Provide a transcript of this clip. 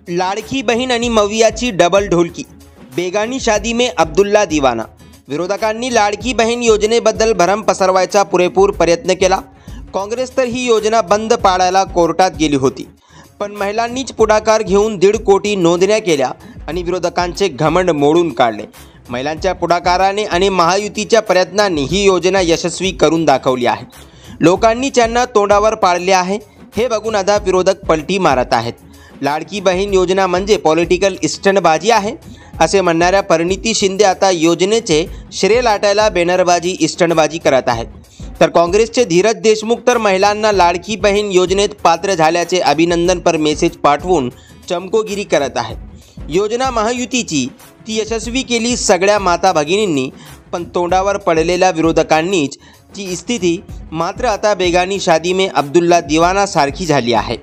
लाडकी बहीण आणि मवियाची डबल ढोलकी, बेगानी शादी में अब्दुल्ला दिवाना। विरोधकांनी लाडकी बहीण योजनेबद्दल भरम पसरवायचा पुरेपूर प्रयत्न केला। काँग्रेस तर ही योजना बंद पाडायला कोर्टात गेली होती, पण महिलांनीच पुढाकार घेऊन 1.5 कोटी नोंदण्या केल्या आणि विरोधकांचे घमंड मोडून काढले। महिलांच्या पुढाकाराने आणि महायुतीच्या प्रयत्नांनी ही योजना यशस्वी करून दाखवली आहे। लोकांनी त्यांना तोंडावर पाडले आहे, हे बघून आता विरोधक पलटी मारत आहेत। लाडकी बहीण योजना म्हणजे पॉलिटिकल स्टंटबाजी आहे असे म्हणणाऱ्या परिणिती शिंदे आता योजनेचे श्रेय लाटायला बॅनरबाजी स्टंटबाजी करत आहेत। तर काँग्रेसचे धीरज देशमुख तर महिलांना लाडकी बहीण योजनेत पात्र झाल्याचे अभिनंदनपर मेसेज पाठवून चमकोगिरी करत आहेत। योजना महायुतीची ती यशस्वी केली सगळ्या माता भगिनींनी, पण तोंडावर पडलेल्या विरोधकांनीच ची स्थिती मात्र आता बेगानी शादी में अब्दुल्ला दिवाना सारखी झाली आहे।